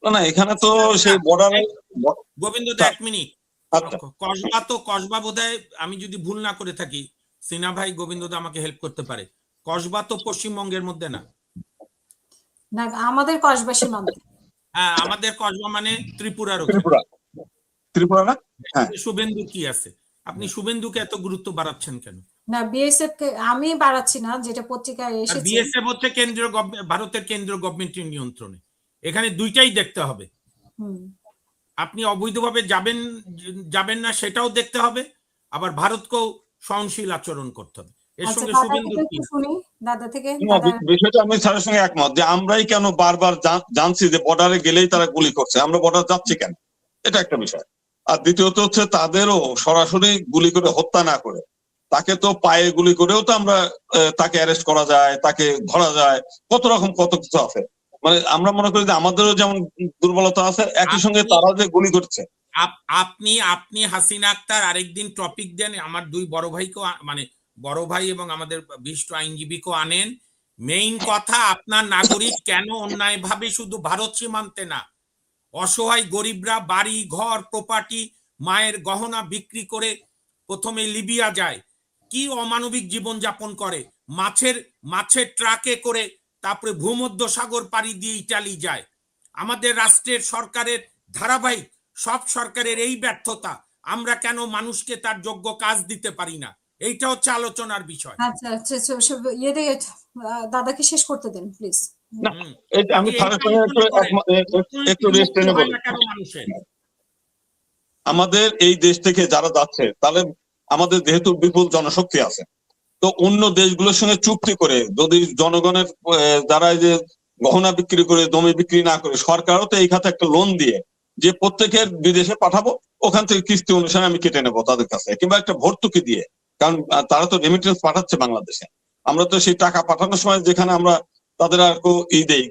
না না, এখানে তো সেই বর্ডার। গোবিন্দ দা, এক মিনিট। কসবা তো, কসবা বোধহয় আমি যদি ভুল না করে থাকি, সিনা ভাই গোবিন্দ দা আমাকে হেল্প করতে পারে, কসবা তো পশ্চিমবঙ্গের মধ্যে না? না, আমাদের কসবা সীমান্তে। হ্যাঁ, আমাদের কসবা মানে ত্রিপুরার ওখানে। ত্রিপুরা, ত্রিপুরা না? হ্যাঁ। শুভেন্দু কি আছে? আপনি শুভেন্দুকে এত গুরুত্ব বাড়াচ্ছেন কেন? না, বিএসএফ কে আমি বাড়াচ্ছি না, যেটা পত্রিকায় এসেছে। বিএসএফ হচ্ছে কেন্দ্রীয় ভারতের কেন্দ্রীয় গভর্নমেন্টের নিয়ন্ত্রণে। এখানে দুইটাই দেখতে হবে। আপনি অবৈধভাবে যাবেন যাবেন না সেটাও দেখতে হবে, আবার ভারতকেও সহনশীল আচরণ করতে হবে। এর সঙ্গে শুভেন্দু কি? দাদা থেকে বিষয়টা আমি স্যারের সঙ্গে একমত যে আমরাই কেন বারবার জানছি যে বর্ডারে গেলেই তারা গুলি করছে, আমরা বর্ডার যাচ্ছি কেন, এটা একটা বিষয়। আর দ্বিতীয়ত হচ্ছে তাদেরও সরাসরি গুলি করে হত্যা না করে তাকে তো পায়ে গুলি করেও তো আমরা তাকে অ্যারেস্ট করা যায়, তাকে ধরা যায়, কত রকম কত কিছু আছে। মানে আমরা মনে করি যে আমাদেরও যেমন দুর্বলতা আছে, একই সঙ্গে তারা যে গুলি করছে। আপনি আপনি হাসিনা আক্তার আরেকদিন টপিক দেন, আমার দুই বড় ভাইকেও, মানে বড় ভাই এবং আমাদের বিশিষ্ট আইনজীবীকেও আনেন। মেইন কথা, আপনার নাগরিক কেন অন্যায়ভাবে শুধু ভারত সীমান্তে না, অসহায় গরিবরা বাড়ি ঘর প্রপার্টি মায়ের গহনা বিক্রি করে প্রথমে লিবিয়া যায়, কি অমানবিক জীবন যাপন করে, মাছের ট্রাকে করে তারপরে ভূমধ্য সাগর পাড়ি দিয়ে ইটালি যায়। আমাদের রাষ্ট্রের সরকারের ধারাবাহিক সব সরকারের এই ব্যর্থতা, আমরা কেন মানুষকে তার যোগ্য কাজ দিতে পারি না, এইটা হচ্ছে আলোচনার বিষয়। আচ্ছা আচ্ছা, দাদাকে শেষ করতে দেন প্লিজ। আমি একটু রেস্ট নেব। আমাদের এই দেশ থেকে যারা যাচ্ছে, তাহলে আমাদের যেহেতু বিপুল জনশক্তি আছে, তো অন্য দেশগুলোর সঙ্গে চুক্তি করে যদি জনগণের যারা এই যে গহনা বিক্রি করে জমি বিক্রি না করে, সরকারও তো এই খাতে একটা লোন দিয়ে যে প্রত্যেকের বিদেশে পাঠাবো, ওখান থেকে কিস্তি অনুসারে আমি কেটে নেবো তাদের কাছে, কিংবা একটা ভর্তুকি দিয়ে, কারণ তারা তো রেমিটেন্স পাঠাচ্ছে বাংলাদেশে। আমরা তো সেই টাকা পাঠানোর সময় যেখানে আমরা তাদের আর দেই,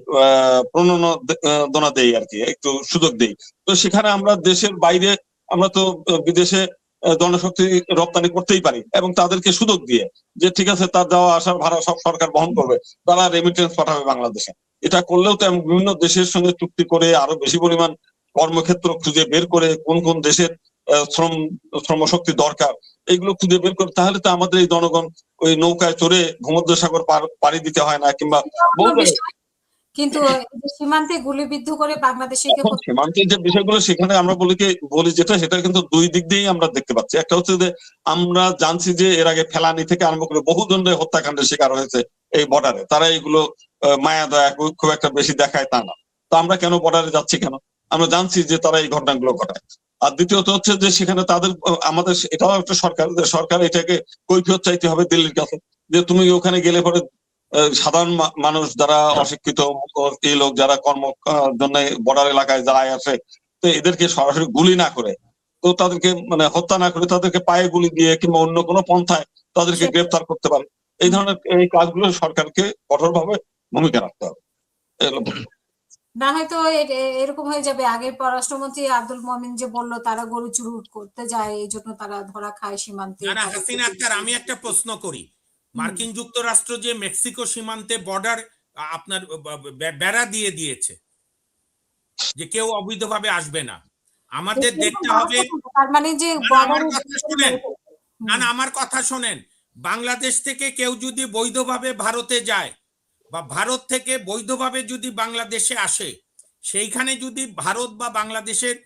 প্রণোদনা দেই আর কি, একটু সুযোগ দেই, তো সেখানে আমরা দেশের বাইরে আমরা তো বিদেশে জনশক্তি রপ্তানি করতেই পারি, এবং তাদেরকে সুযোগ দিয়ে যে ঠিক আছে তার যাওয়া আসার ভাড়া সব সরকার বহন করবে, তারা রেমিটেন্স পাঠাবে বাংলাদেশে। এটা করলেও তো বিভিন্ন দেশের সঙ্গে চুক্তি করে আরো বেশি পরিমাণ কর্মক্ষেত্র খুঁজে বের করে কোন কোন দেশের শ্রমশক্তি দরকার, এইগুলো খুঁজে বের করে, তাহলে তো আমাদের এই জনগণ ওই নৌকায় চড়ে ভূমধ্য সাগর পাড়ি দিতে হয় না, কিংবা কিন্তু সীমান্তে গুলিবিদ্ধ করে বাংলাদেশে সীমান্তের যে বিষয়গুলো সেখানে আমরা বলি যেটা, সেটা কিন্তু দুই দিক দিয়েই আমরা দেখতে পাচ্ছি। একটা হচ্ছে যে আমরা জানছি যে এর আগে ফেলানি থেকে আরম্ভ করে বহু জনের হত্যাকাণ্ডের শিকার হয়েছে এই বর্ডারে, তারা এইগুলো মায়া দয়া খুব একটা বেশি দেখায় তা না, তো আমরা কেন বর্ডারে যাচ্ছি কেন, আমরা জানছি যে তারা এই ঘটনাগুলো ঘটায়। আর দ্বিতীয়ত হচ্ছে যে সেখানে আমাদের এটাও একটা সরকার এটাকে কৈফিয়ত চাইতে হবে দিল্লির কাছে, যে তুমি ওখানে গেলে পরে সাধারণ মানুষ যারা অশিক্ষিত এই লোক যারা কর্ম জন্য বর্ডার এলাকায় যায় আসে, তো এদেরকে সরাসরি গুলি না করে, তো তাদেরকে মানে হত্যা না করে তাদেরকে পায়ে গুলি দিয়ে কিংবা অন্য কোনো পন্থায় তাদেরকে গ্রেফতার করতে পারে। এই ধরনের এই কাজগুলো সরকারকে কঠোরভাবে ভূমিকা রাখতে হবে। না হয়তো এরকম হয়ে যাবে, আগের পররাষ্ট্রমন্ত্রী আব্দুল মোমিন যে বললো তারা গরু চুরি করতে যায়, এই জন্য তারা ধরা খায় সীমান্তে। হাসিনা আক্তার, আমি একটা প্রশ্ন করি, মার্কিন যুক্তরাষ্ট্র যে মেক্সিকো সীমান্তে বর্ডার আপনার বেড়া দিয়ে দিয়েছে যে কেউ অবৈধভাবে আসবে না, আমাদের দেখতে হবে, তার মানে যে আমার কথা শোনেন, বাংলাদেশ থেকে কেউ যদি বৈধভাবে ভারতে যায় বা ভারত থেকে বৈধভাবে যদি বাংলাদেশে আসে, সেইখানে যদি ভারত বা বাংলাদেশের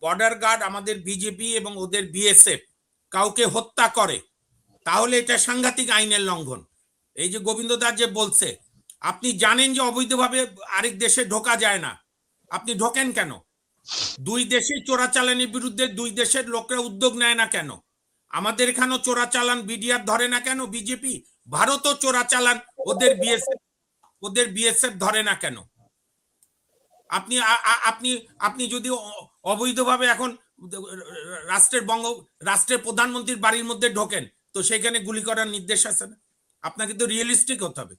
বর্ডার গার্ড, আমাদের বিজেপি এবং ওদের বিএসএফ কাউকে হত্যা করে, তাহলে এটা সাংঘাতিক আইনের লঙ্ঘন। এই যে গোবিন্দ দাস যে বলছে, আপনি জানেন যে অবৈধভাবে আরেক দেশে ঢোকা যায় না, আপনি ঢোকেন কেন? দুই দেশে চোরাচালানের বিরুদ্ধে দুই দেশের লোকরা উদ্যোগ নেয় না কেন? আমাদের এখানেও চোরাচালান বিডিআর ধরে না কেন বিজেপি? ভারতও চোরাচালান ওদের বিএসএফ ধরে না কেন? আপনি আপনি আপনি যদি অবৈধভাবে এখন রাষ্ট্রের প্রধানমন্ত্রীর বাড়ির মধ্যে ঢোকেন, তো সেখানে গুলি করার নির্দেশ আছে না? আপনাকে তো রিয়েলিস্টিক হতে হবে।